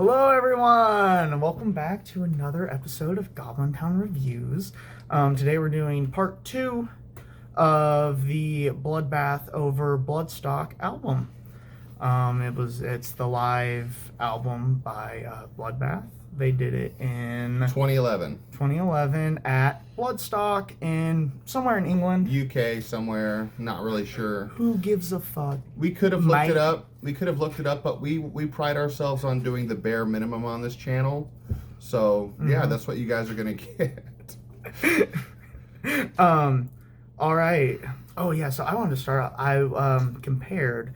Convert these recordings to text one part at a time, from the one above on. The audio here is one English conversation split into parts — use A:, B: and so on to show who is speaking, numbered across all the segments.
A: Hello, everyone! Welcome back to another episode of Goblin Town Reviews. Today we're doing part 2 of the Bloodbath over Bloodstock album. It's the live album by Bloodbath. They did it in
B: 2011
A: at Bloodstock in somewhere in England.
B: UK somewhere, not really sure.
A: Who gives a fuck?
B: We could have looked it up. But we pride ourselves on doing the bare minimum on this channel. So, yeah, that's what you guys are going to get.
A: All right. Oh, yeah, so I wanted to start out. I compared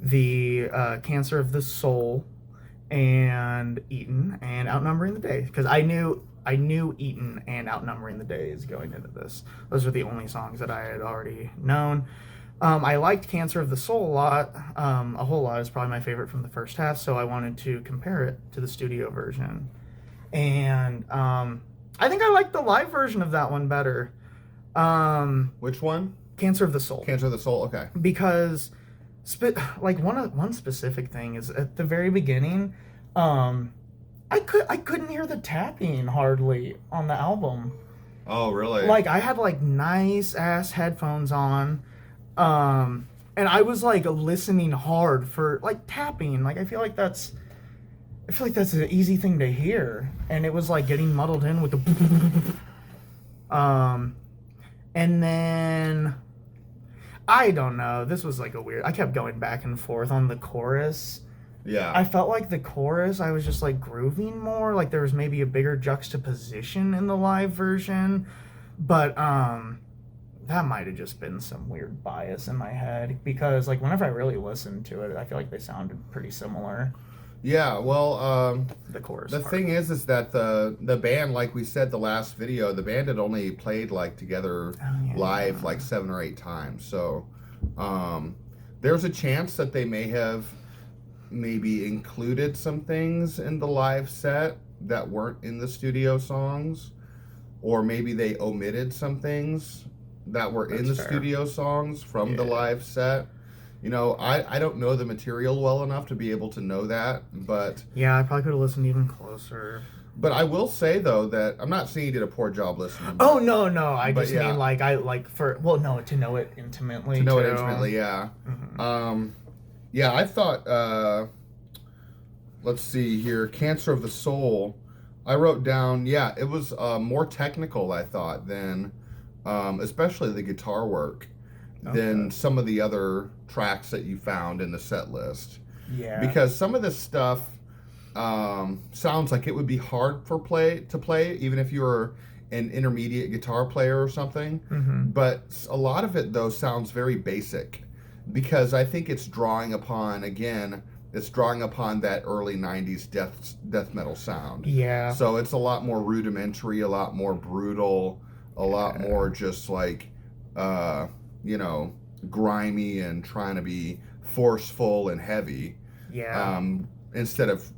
A: the Cancer of the Soul and Eaten and Outnumbering the Days, because I knew Eaten and Outnumbering the Days going into this. Those are the only songs that I had already known. I liked Cancer of the Soul a lot. A whole lot. Is probably my favorite from the first half, so I wanted to compare it to the studio version. And I think I like the live version of that one better.
B: Which one?
A: Cancer of the Soul.
B: Cancer of the Soul, okay.
A: Because one specific thing is at the very beginning, I couldn't hear the tapping hardly on the album.
B: Oh, really?
A: Like, I had like nice ass headphones on, and I was like listening hard for like tapping. Like, I feel like that's an easy thing to hear, and it was like getting muddled in with the and then I don't know. This was like I kept going back and forth on the chorus.
B: Yeah.
A: I felt like the chorus, I was just like grooving more. Like there was maybe a bigger juxtaposition in the live version. But that might have just been some weird bias in my head. Because like whenever I really listened to it, I feel like they sounded pretty similar.
B: Yeah, well,
A: the chorus.
B: The thing is that the band, like we said the last video, the band had only played like together live like 7 or 8 times. So there's a chance that they may have maybe included some things in the live set that weren't in the studio songs, or maybe they omitted some things that were in the studio songs from the live set. You know, I don't know the material well enough to be able to know that, but...
A: Yeah, I probably could have listened even closer.
B: But I will say, though, that I'm not saying you did a poor job listening.
A: Oh, no. I just mean, like, to know it intimately.
B: To know it intimately, yeah.
A: Mm-hmm.
B: Yeah, I thought, let's see here, Cancer of the Soul, I wrote down, it was more technical, I thought, than, especially the guitar work, than some of the other tracks that you found in the set list.
A: Yeah.
B: Because some of this stuff sounds like it would be hard to play, even if you were an intermediate guitar player or something.
A: Mm-hmm.
B: But a lot of it, though, sounds very basic. Because I think it's drawing upon that early 90s death metal sound.
A: Yeah.
B: So it's a lot more rudimentary, a lot more brutal, a lot more just like... grimy and trying to be forceful and heavy, instead of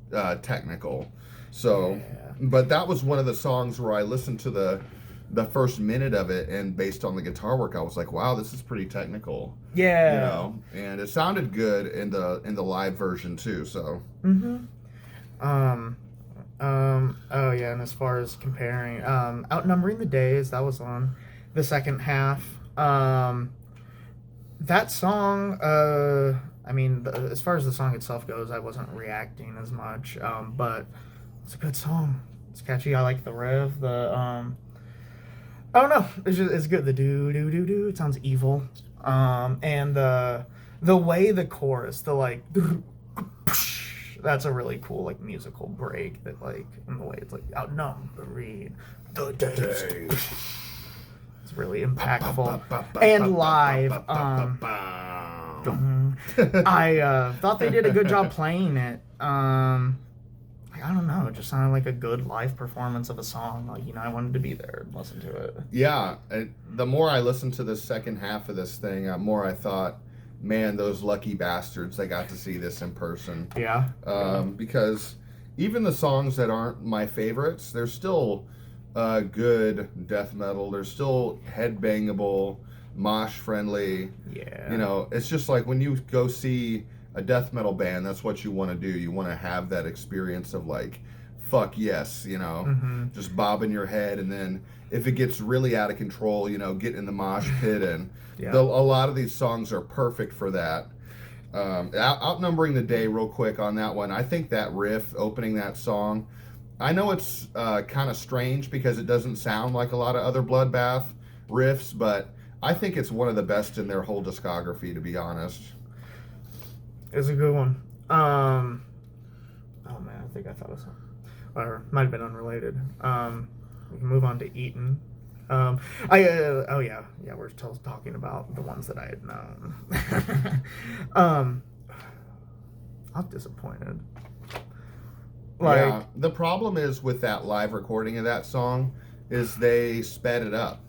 B: technical. So, but that was one of the songs where I listened to the first minute of it, and based on the guitar work, I was like, wow, this is pretty technical.
A: Yeah.
B: You know, and it sounded good in the live version too. So.
A: Mm-hmm. Oh yeah, and as far as comparing, Outnumbering the Days, that was on the second half. That song, I mean, as far as the song itself goes, I wasn't reacting as much, but it's a good song. It's catchy. I like the riff. I don't know. It's good. The do. It sounds evil. And the way the chorus, that's a really cool like musical break. That like in the way it's like outnumbering the days. It's really impactful and live. I thought they did a good job playing it. I don't know, it just sounded like a good live performance of a song. Like, I wanted to be there and listen to it.
B: Yeah, the more I listened to the second half of this thing, the more I thought, man, those lucky bastards, they got to see this in person.
A: Yeah.
B: Because even the songs that aren't my favorites, they're still good death metal. They're still headbangable, mosh friendly.
A: Yeah.
B: You know, it's just like when you go see a death metal band, that's what you want to do. You want to have that experience of like, fuck yes, you know, just bobbing your head, and then if it gets really out of control, you know, get in the mosh pit, and a lot of these songs are perfect for that. Outnumbering the Day, real quick on that one, I think that riff opening that song, I know it's kind of strange because it doesn't sound like a lot of other Bloodbath riffs, but I think it's one of the best in their whole discography, to be honest.
A: It's a good one. Oh man, I think I thought of something. Or might have been unrelated. We can move on to Eaton. We're still talking about the ones that I had known. I'm disappointed.
B: The problem is with that live recording of that song is they sped it up,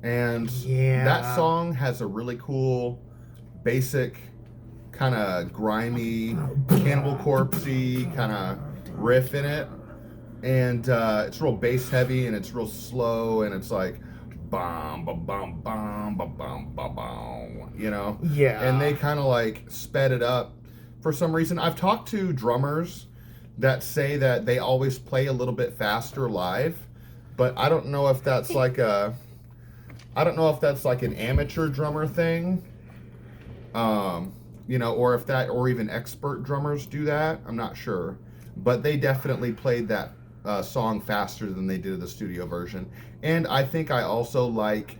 B: and that song has a really cool, basic, kind of grimy, Cannibal Corpse-y kind of riff in it. And it's real bass heavy, and it's real slow, and it's like bum bum bum bum bum bum bum bum, you know?
A: Yeah.
B: And they kind of like sped it up for some reason. I've talked to drummers that say that they always play a little bit faster live, but I don't know if that's like an amateur drummer thing, you know, or even expert drummers do that. I'm not sure, but they definitely played that song faster than they did the studio version. And I think I also like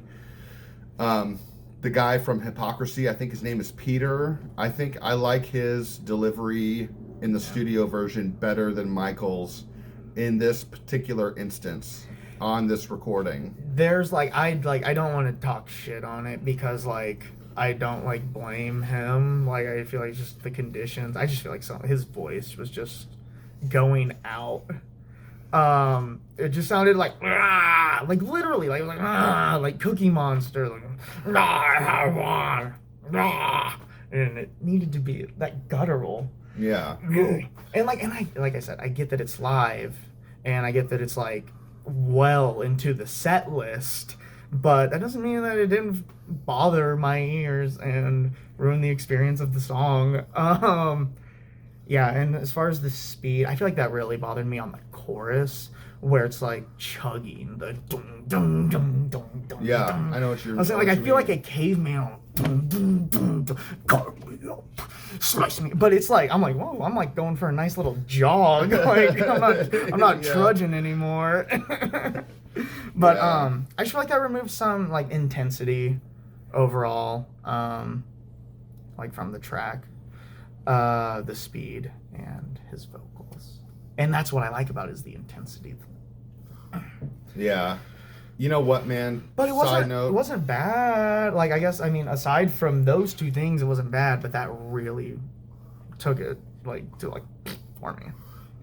B: the guy from Hypocrisy. I think his name is Peter. I think I like his delivery in the studio version better than Michael's in this particular instance on this recording.
A: There's I don't want to talk shit on it because I don't blame him. I feel like just the conditions. I just feel like his voice was just going out. It just sounded literally like Cookie Monster, and it needed to be that guttural.
B: Yeah.
A: And I said, I get that it's live, and I get that it's well into the set list, but that doesn't mean that it didn't bother my ears and ruin the experience of the song. Yeah, and as far as the speed, I feel like that really bothered me on the chorus, where it's chugging the dum dum dum dum dum.
B: Yeah,
A: dum.
B: I know what you're.
A: I was I feel like a caveman. Dum, dum, dum, dum, carve me up, slice me. But it's I'm whoa, I'm going for a nice little jog. I'm not trudging anymore. But I just feel like I removed some intensity overall, from the track. The speed and his vocals, and that's what I like about it, is the intensity.
B: Yeah, you know what, man?
A: But it wasn't bad. I guess aside from those two things, it wasn't bad. But that really took it for me.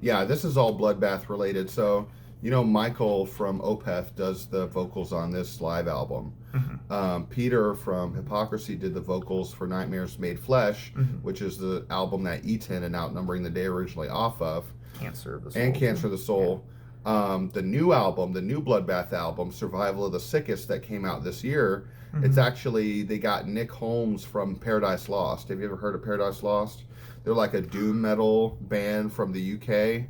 B: Yeah, this is all Bloodbath related. So Michael from Opeth does the vocals on this live album. Mm-hmm. Peter from Hypocrisy did the vocals for Nightmares Made Flesh, which is the album that Eaton and Outnumbering the Day originally off of.
A: Cancer of the Soul.
B: And Cancer of the Soul. Yeah. The new album, the new Bloodbath album, Survival of the Sickest, that came out this year, it's actually, they got Nick Holmes from Paradise Lost. Have you ever heard of Paradise Lost? They're a doom metal band from the UK.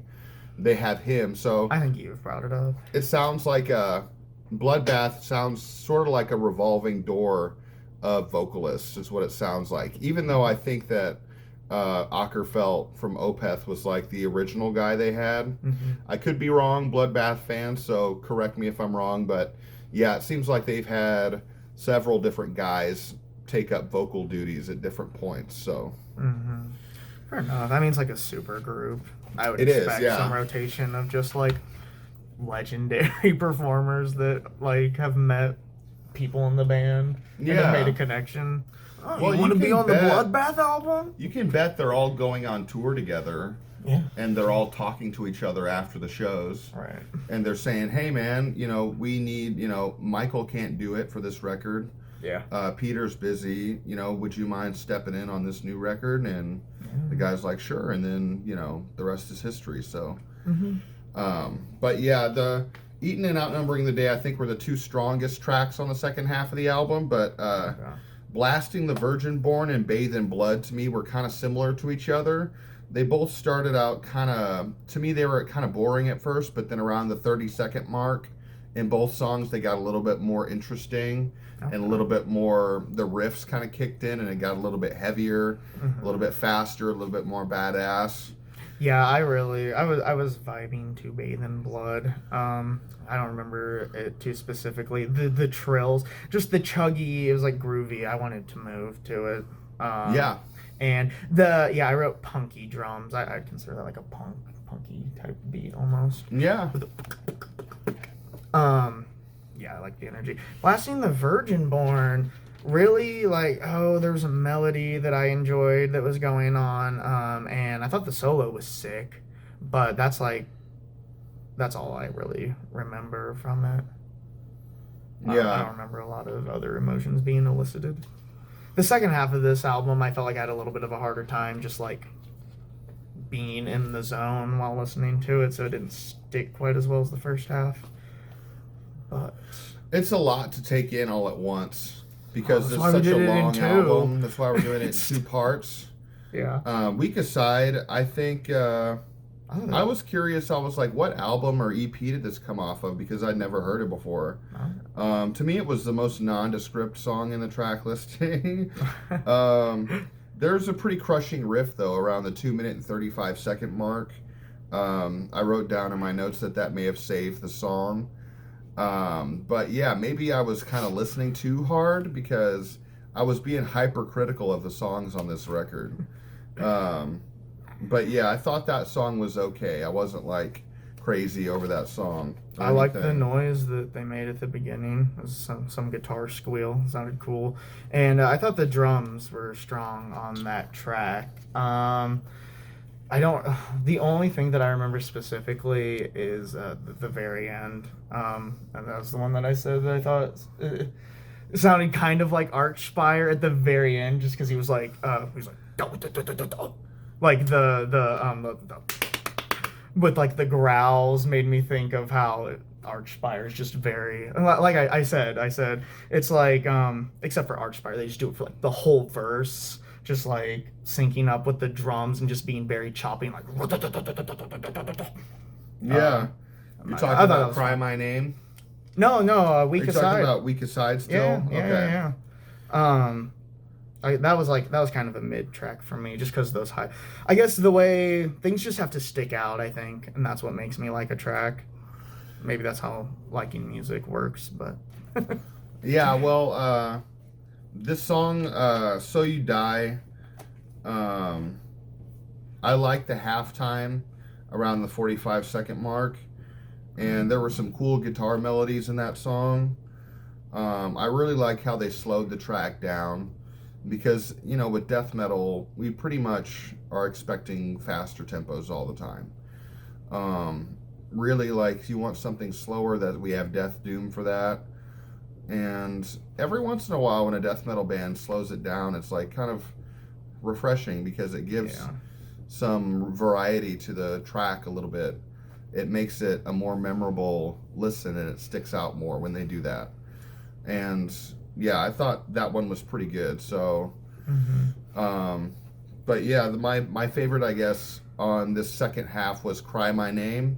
B: They have him, so
A: I think you've brought it up.
B: It sounds like Bloodbath sounds sort of like a revolving door of vocalists, is what it sounds like. Even though I think that Åkerfeldt from Opeth was the original guy they had. I could be wrong, Bloodbath fans, so correct me if I'm wrong, but yeah, it seems like they've had several different guys take up vocal duties at different points. So
A: fair enough. That means a super group. I would expect some rotation of just legendary performers that have met people in the band and have made a connection. Oh, well, you want to be on the Bloodbath album?
B: You can bet they're all going on tour together.
A: Yeah.
B: And they're all talking to each other after the shows.
A: Right.
B: And they're saying, hey man, we need, Michael can't do it for this record.
A: Yeah.
B: Peter's busy, would you mind stepping in on this new record? And the guy's like, sure. And then, the rest is history. So, but yeah, the Eaton and Outnumbering the Day, I think, were the two strongest tracks on the second half of the album. But Blasting the Virgin Born and Bathe in Blood to me were kind of similar to each other. They both started out kind of, to me, they were kind of boring at first, but then around the 30-second mark in both songs, they got a little bit more interesting and a little bit more, the riffs kind of kicked in and it got a little bit heavier, a little bit faster, a little bit more badass.
A: Yeah, I was vibing to Bathe in Blood. I don't remember it too specifically. The trills, just the chuggy, it was like groovy. I wanted to move to it.
B: Yeah.
A: And I wrote punky drums. I'd consider that like a punky type beat almost.
B: Yeah.
A: Yeah, I like the energy. Blasting the Virgin Born, really like, there was a melody that I enjoyed that was going on, and I thought the solo was sick, but that's all I really remember from it.
B: Yeah.
A: I don't remember a lot of other emotions being elicited. The second half of this album, I felt like I had a little bit of a harder time just like being in the zone while listening to it, so it didn't stick quite as well as the first half. But
B: it's a lot to take in all at once because it's such a
A: it
B: long album. That's why we're doing it in 2 parts.
A: Yeah.
B: Week Aside, I think I was curious. I was like, what album or EP did this come off of? Because I'd never heard it before. To me, it was the most nondescript song in the track listing. There's a pretty crushing riff, though, around the 2-minute and 35-second mark. I wrote down in my notes that may have saved the song. But yeah, maybe I was kind of listening too hard because I was being hypercritical of the songs on this record. But yeah, I thought that song was okay. I wasn't like crazy over that song.
A: I liked the noise that they made at the beginning. It was some guitar squeal. It sounded cool. And I thought the drums were strong on that track. The only thing that I remember specifically is the very end. And that was the one that I said that I thought it sounded kind of like Archspire at the very end, just because he was like, like the with like the growls made me think of how Archspire is just very, like I said it's like except for Archspire, they just do it for like the whole verse, just like syncing up with the drums and just being very choppy, like
B: yeah. You're talking about Cry My Name?
A: No, Week Aside.
B: You're talking about Week Aside still?
A: Yeah. That was kind of a mid track for me, just because those high. I guess the way things just have to stick out, I think, and that's what makes me like a track. Maybe that's how liking music works, but.
B: Yeah, well, this song, So You Die, I like the halftime around the 45-second mark, and there were some cool guitar melodies in that song. I really like how they slowed the track down. Because, with death metal, we pretty much are expecting faster tempos all the time. Really, like, you want something slower, that we have Death Doom for that. And every once in a while, when a death metal band slows it down, it's, like, kind of refreshing because it gives some variety to the track a little bit. It makes it a more memorable listen, and it sticks out more when they do that. And yeah, I thought that one was pretty good. So, but yeah, my favorite, I guess, on this second half was Cry My Name.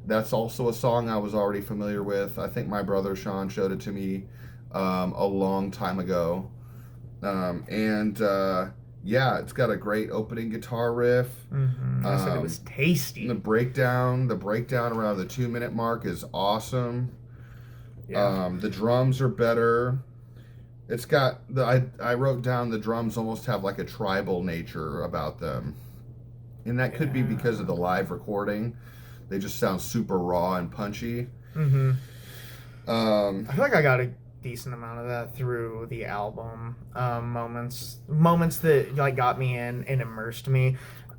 B: That's also a song I was already familiar with. I think my brother Sean showed it to me a long time ago. Yeah, it's got a great opening guitar riff.
A: I said it was tasty.
B: The breakdown around the 2-minute mark is awesome. Yeah. The drums are better. It's got I wrote down the drums almost have like a tribal nature about them. And that could be because of the live recording. They just sound super raw and punchy.
A: I feel like I got a decent amount of that through the album. Moments that like got me in and immersed me.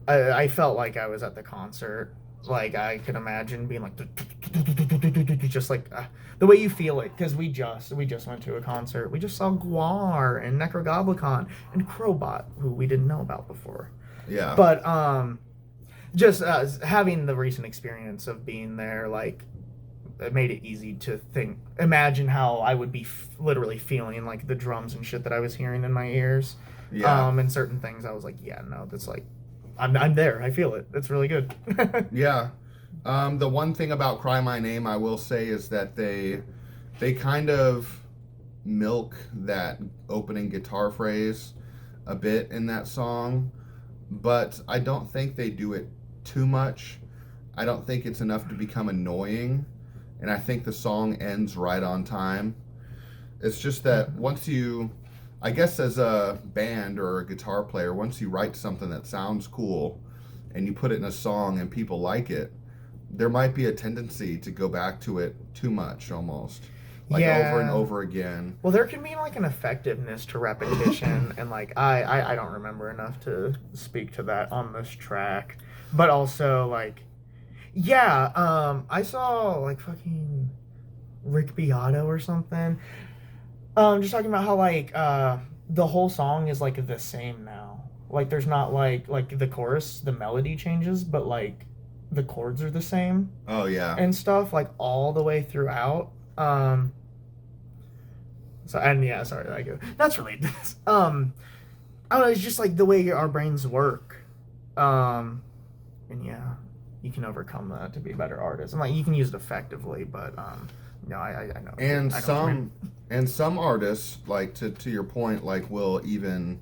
A: I felt like I was at the concert. Like I could imagine being like just like the way you feel it, because we just went to a concert. We just saw Guar and Necrogoblicon and Crowbot, who we didn't know about before.
B: Yeah.
A: But just having the recent experience of being there, like it made it easy to imagine how I would be literally feeling like the drums and shit that I was hearing in my ears.
B: Yeah.
A: And certain things I was like, yeah, no, that's like, I'm there. I feel it. It's really good.
B: Yeah. The one thing about Cry My Name I will say is that they kind of milk that opening guitar phrase a bit in that song, but I don't think they do it too much. I don't think it's enough to become annoying, and I think the song ends right on time. It's just that once you, I guess as a band or a guitar player, once you write something that sounds cool and you put it in a song and people like it, there might be a tendency to go back to it too much almost. Like over and over again.
A: Well, there can be like an effectiveness to repetition, and like I don't remember enough to speak to that on this track. But also like, yeah, I saw like fucking Rick Beato or something. Just talking about how like the whole song is like the same now. Like there's not like the chorus, the melody changes, but like the chords are the same.
B: Oh yeah.
A: And stuff like all the way throughout. So and yeah, sorry, I go. That's related to this. I don't know. It's just like the way our brains work. And yeah, you can overcome that to be a better artist, and like you can use it effectively. But no, I know.
B: And
A: I know
B: some artists, like to your point, like will even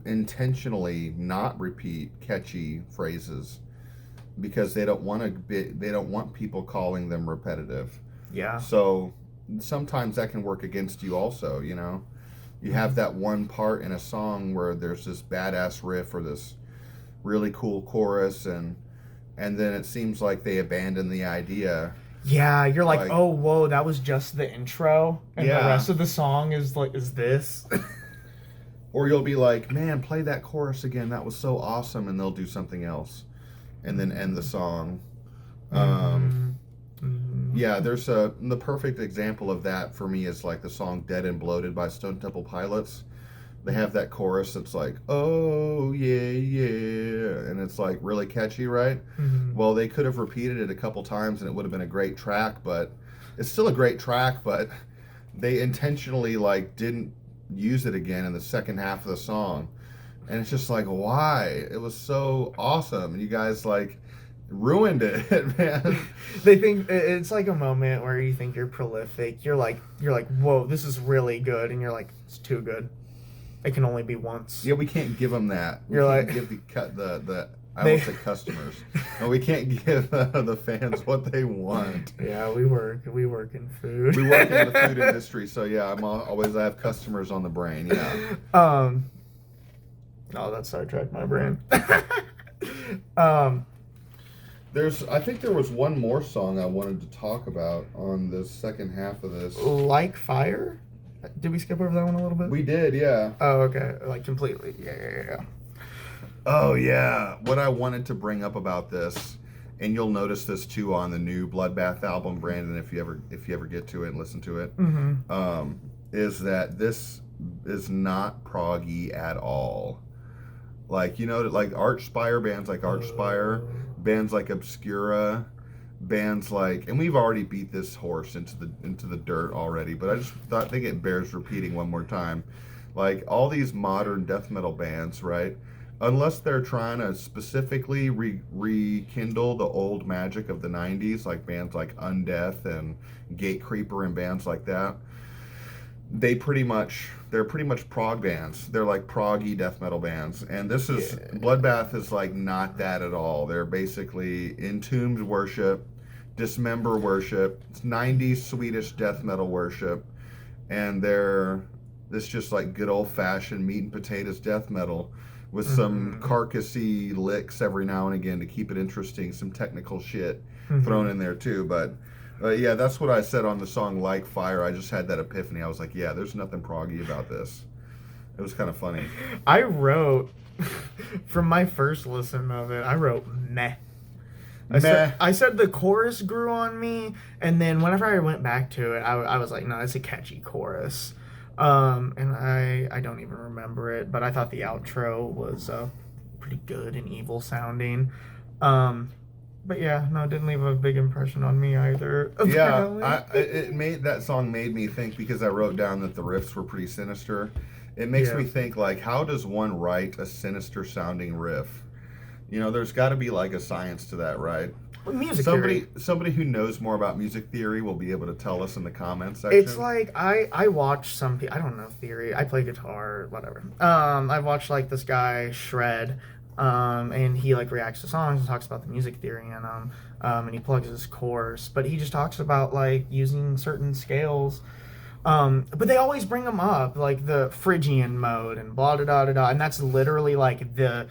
B: intentionally not repeat catchy phrases because they don't want people calling them repetitive.
A: Yeah.
B: So sometimes that can work against you also, you know. You have that one part in a song where there's this badass riff or this really cool chorus and then it seems like they abandon the idea.
A: Yeah, you're like, oh whoa, that was just the intro and the
B: Yeah.
A: rest of the song is this.
B: Or you'll be like, man, play that chorus again, that was so awesome, and they'll do something else and then end the song. Yeah, there's the perfect example of that for me is like the song Dead and Bloated by Stone Temple Pilots. They have that chorus that's like, oh yeah, yeah, and it's like really catchy, right? Well, they could have repeated it a couple times and it would have been a great track, but it's still a great track, but they intentionally like didn't use it again in the second half of the song. And it's just like, why? It was so awesome. And you guys like ruined it, man.
A: They think it's like a moment where you think you're prolific. You're like, whoa, this is really good, and you're like, it's too good. It can only be once.
B: Yeah, we can't give them that.
A: You're like,
B: give the I won't say customers. No, we can't give the fans what they want.
A: Yeah, we work in food.
B: We work in the food industry, so yeah, I have customers on the brain. Yeah.
A: Oh, that sidetracked my brain.
B: I think there was one more song I wanted to talk about on the second half of this.
A: Like Fire? Did we skip over that one a little bit?
B: We did, yeah.
A: Oh, okay. Like completely. Yeah.
B: Oh, yeah. What I wanted to bring up about this, and you'll notice this too on the new Bloodbath album, Brandon, if you ever get to it and listen to it, is that this is not proggy at all. Like, you know, like Archspire, bands like Archspire, bands like Obscura, bands like, and we've already beat this horse into the dirt already, but I think it bears repeating one more time. Like all these modern death metal bands, right? Unless they're trying to specifically rekindle the old magic of the 90s, like bands like Undeath and Gatecreeper and bands like that, they're pretty much prog bands. They're like proggy death metal bands, and this is Bloodbath is like not that at all. They're basically entombed worship, dismember worship, 90s Swedish death metal worship, and they're this just like good old fashioned meat and potatoes death metal with some carcassy licks every now and again to keep it interesting, some technical shit thrown in there too, but yeah, that's what I said on the song Like Fire. I just had that epiphany. I was like, yeah, there's nothing proggy about this. It was kind of funny.
A: I wrote, from my first listen of it, I wrote meh. I said the chorus grew on me, and then whenever I went back to it, I was like, no, it's a catchy chorus. And I don't even remember it, but I thought the outro was pretty good and evil sounding. But yeah, no, it didn't leave a big impression on me either.
B: Yeah,
A: Apparently.
B: that song made me think, because I wrote down that the riffs were pretty sinister. It makes me think, like, how does one write a sinister sounding riff? You know, there's got to be like a science to that, right?
A: Music theory.
B: Somebody who knows more about music theory will be able to tell us in the comments section.
A: It's like I watch some people. I don't know theory. I play guitar, whatever. I've watched like this guy Shred, and he like reacts to songs and talks about the music theory in them, and he plugs his course. But he just talks about like using certain scales. But they always bring them up, like the Phrygian mode and blah da da da da, and that's literally like the.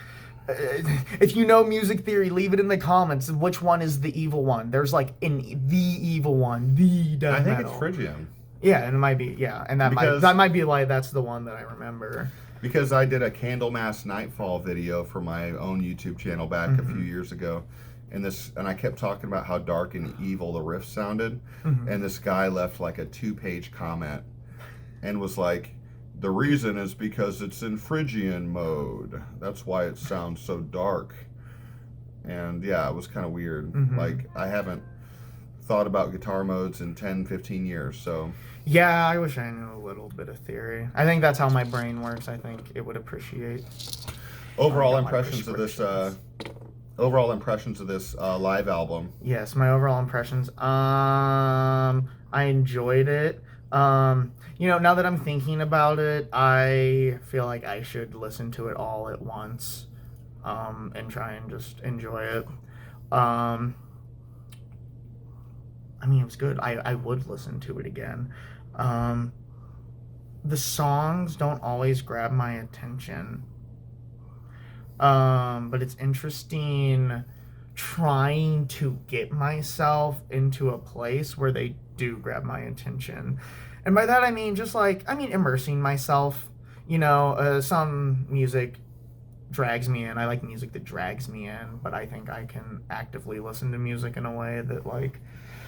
A: If you know music theory, leave it in the comments. Which one is the evil one? There's like the evil one, the death
B: I think
A: metal.
B: it's Phrygian.
A: Yeah, and it might be. Yeah, and that might be like that's the one that I remember.
B: Because I did a Candlemas Nightfall video for my own YouTube channel back a few years ago, and I kept talking about how dark and evil the riff sounded, and this guy left like a 2-page comment, and was like, the reason is because it's in Phrygian mode. That's why it sounds so dark. And yeah, it was kind of weird. Like, I haven't thought about guitar modes in 10, 15 years, so.
A: Yeah, I wish I knew a little bit of theory. I think that's how my brain works. I think it would appreciate.
B: Overall impressions of this live album.
A: Yes, my overall impressions. I enjoyed it. You know, now that I'm thinking about it, I feel like I should listen to it all at once, and try and just enjoy it. I mean, it was good. I would listen to it again. The songs don't always grab my attention. But it's interesting trying to get myself into a place where they do grab my attention. And by that I mean just like, immersing myself. You know, some music drags me in. I like music that drags me in, but I think I can actively listen to music in a way that like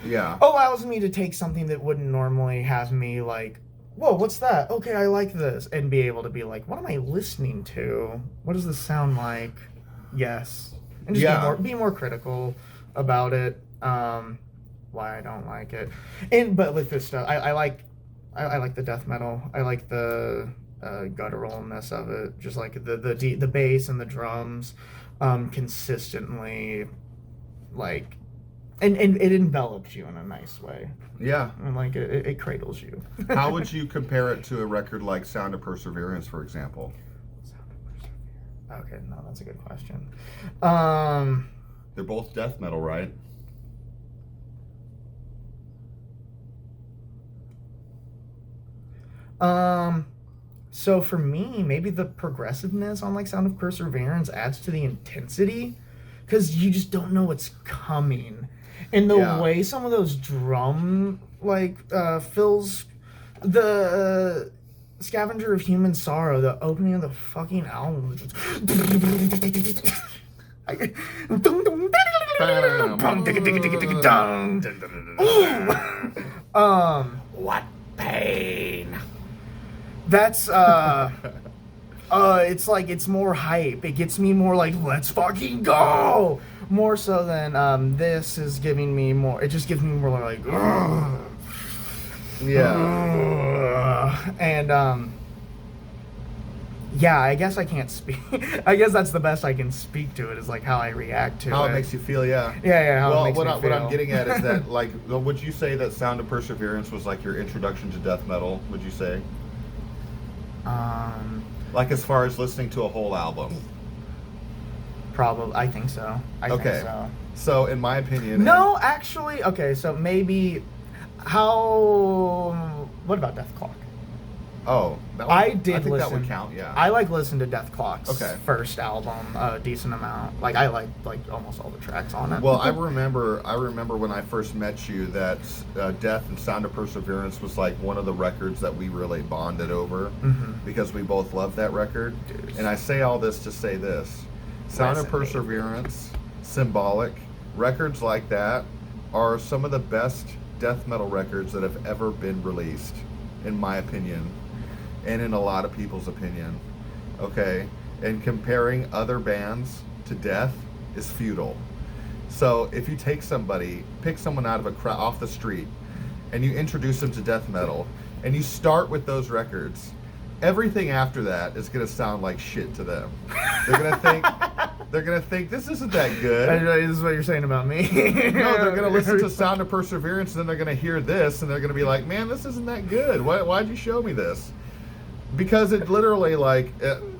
A: allows me to take something that wouldn't normally have me like, whoa, what's that? Okay, I like this. And be able to be like, what am I listening to? What does this sound like? Yes. And just be more critical about it. Why I don't like it. But with this stuff, I like the death metal. I like the gutturalness of it. Just like the bass and the drums consistently, like, and it envelops you in a nice way.
B: Yeah.
A: And like it cradles you.
B: How would you compare it to a record like Sound of Perseverance, for example?
A: Sound of Perseverance. Okay, no, that's a good question.
B: They're both death metal, right?
A: So for me, maybe the progressiveness on like Sound of Perseverance adds to the intensity, because you just don't know what's coming. And the way some of those drum like fills the Scavenger of Human Sorrow, the opening of the fucking album. What pain. That's it's like it's more hype. It gets me more like, let's fucking go. More so than this is giving me more. It just gives me more like, and yeah, I guess I can't speak. I guess that's the best I can speak to it, is like how I react to it.
B: How it makes you feel, yeah.
A: Yeah.
B: How it makes me feel. What I'm getting at is that, like, would you say that Sound of Perseverance was like your introduction to death metal? Would you say? Like, as far as listening to a whole album?
A: Probably, I think so. I think so.
B: So, in my opinion...
A: No, actually, okay, so maybe... What about Death Clock?
B: Oh, that
A: I think
B: that would count, yeah.
A: I listened to Death Clock's
B: Okay.
A: first album a decent amount. Like, I like almost all the tracks on it.
B: Well, I remember when I first met you that Death and Sound of Perseverance was like one of the records that we really bonded over, because we both loved that record.
A: Dude.
B: And I say all this to say this. Sound of Perseverance, Symbolic, records like that are some of the best death metal records that have ever been released, in my opinion, and in a lot of people's opinion. Okay? And comparing other bands to Death is futile. So if you take somebody, pick someone out of a crowd off the street, and you introduce them to death metal, and you start with those records, everything after that is gonna sound like shit to them. They're gonna think this isn't that good.
A: This is what you're saying about me.
B: No, they're gonna listen to Sound of Perseverance, and then they're gonna hear this, and they're gonna be like, "Man, this isn't that good. Why'd you show me this?" Because it literally,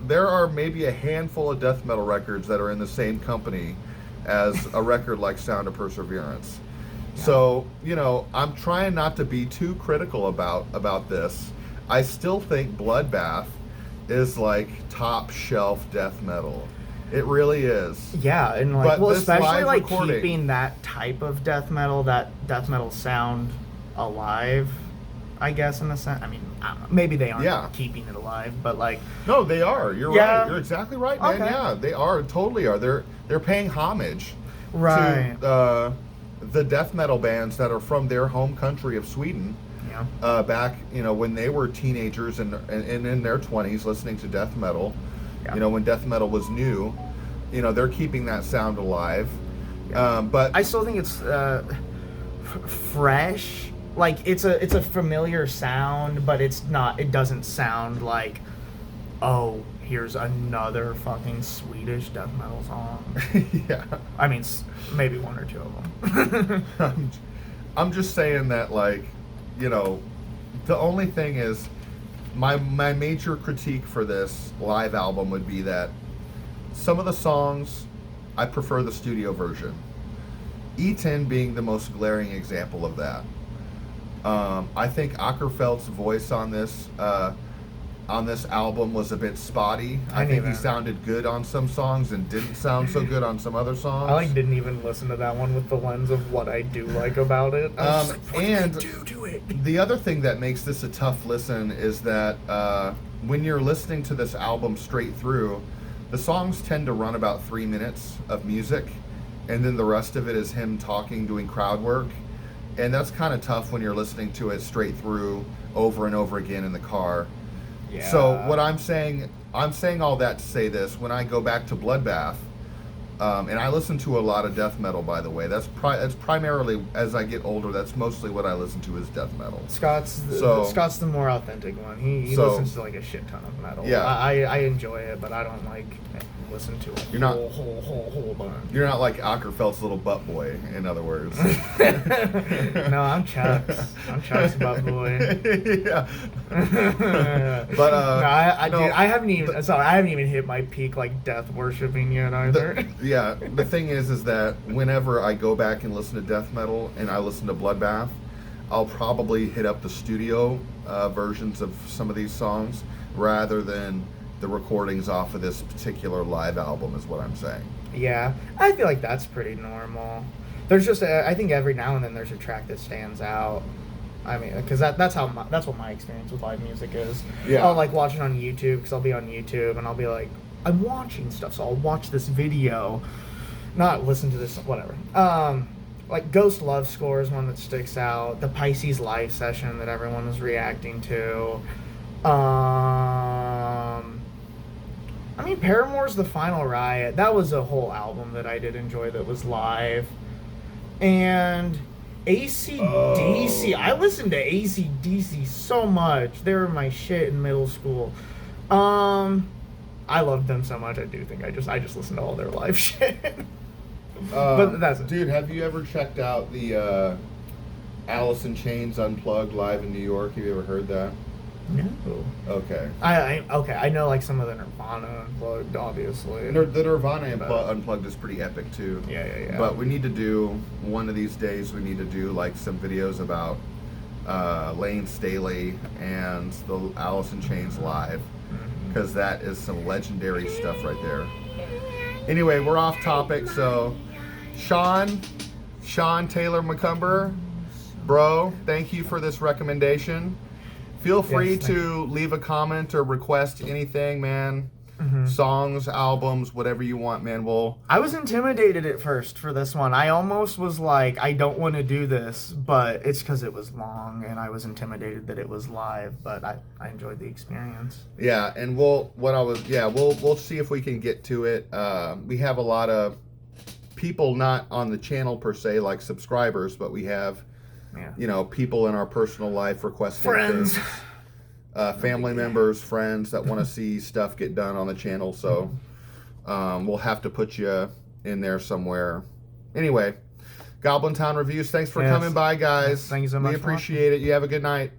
B: there are maybe a handful of death metal records that are in the same company as a record like Sound of Perseverance. Yeah. So, I'm trying not to be too critical about this. I still think Bloodbath is like top shelf death metal. It really is.
A: Yeah, and especially keeping that type of death metal, that death metal sound alive, I guess, in a sense. I mean, I don't know, maybe they aren't keeping it alive, but
B: no, they are. You're right. You're exactly right, man. Okay. Yeah, they are. Totally are. They're paying homage to the death metal bands that are from their home country of Sweden. Yeah. Back, when they were teenagers and in their 20s listening to death metal. Yeah. When death metal was new, they're keeping that sound alive. Yeah. But
A: I still think it's fresh. Like it's a familiar sound, but it's not. It doesn't sound like, oh, here's another fucking Swedish death metal song.
B: Yeah.
A: I mean, maybe one or two of them.
B: I'm just saying that, the only thing is, my major critique for this live album would be that some of the songs, I prefer the studio version. E10 being the most glaring example of that. I think Åkerfeldt's voice on this album was a bit spotty. I think he sounded good on some songs and didn't sound so good on some other songs.
A: I didn't even listen to that one with the lens of what I do like about it.
B: And the other thing that makes this a tough listen is that when you're listening to this album straight through, the songs tend to run about 3 minutes of music, and then the rest of it is him talking, doing crowd work. And that's kind of tough when you're listening to it straight through over and over again in the car. Yeah. So what I'm saying all that to say this: when I go back to Bloodbath, and I listen to a lot of death metal, by the way. That's primarily, as I get older, that's mostly what I listen to is death metal.
A: Scott's the more authentic one. He listens to a shit ton of metal.
B: Yeah.
A: I enjoy it, but I don't listen to a whole bunch.
B: You're not like Åkerfeldt's little butt boy, in other words.
A: No, I'm Chuck's. I'm Chuck's butt boy.
B: Yeah. But
A: I haven't even hit my peak death worshiping yet either.
B: The thing is that whenever I go back and listen to death metal and I listen to Bloodbath, I'll probably hit up the studio versions of some of these songs rather than the recordings off of this particular live album, is what I'm saying.
A: Yeah, I feel like that's pretty normal. There's just I think every now and then there's a track that stands out. I mean, because that's what my experience with live music is.
B: Yeah.
A: I'll watch it on YouTube, because I'll be on YouTube and I'll be like, I'm watching stuff, so I'll watch this video, not listen to this, whatever. Ghost Love Score is one that sticks out. The Pisces live session that everyone was reacting to. Paramore's The Final Riot. That was a whole album that I did enjoy that was live. And AC/DC. I listened to AC/DC so much. They were my shit in middle school. I loved them so much. I do think I just listened to all their live shit. But that's it.
B: Dude, have you ever checked out the Alice in Chains Unplugged live in New York? Have you ever heard that?
A: No.
B: Okay.
A: I know some of the Nirvana Unplugged, obviously.
B: The Nirvana Unplugged is pretty epic too.
A: Yeah.
B: But we need to do one of these days. We need to do some videos about Lane Staley and the Alice in Chains live, because that is some legendary stuff right there. Anyway, we're off topic. So, Sean Taylor McCumber, bro, thank you for this recommendation. Feel free to leave a comment or request anything, man. Mm-hmm. Songs, albums, whatever you want, man.
A: I was intimidated at first for this one. I almost was like, I don't want to do this, but it's because it was long and I was intimidated that it was live, but I enjoyed the experience.
B: Yeah, and we'll see if we can get to it. We have a lot of people not on the channel per se, like subscribers, but we have, you know, people in our personal life requesting
A: friends,
B: things, family members, friends that want to see stuff get done on the channel. So we'll have to put you in there somewhere. Anyway, Goblin Town Reviews. Thanks for coming by, guys.
A: Thank you so much.
B: We appreciate it. You have a good night.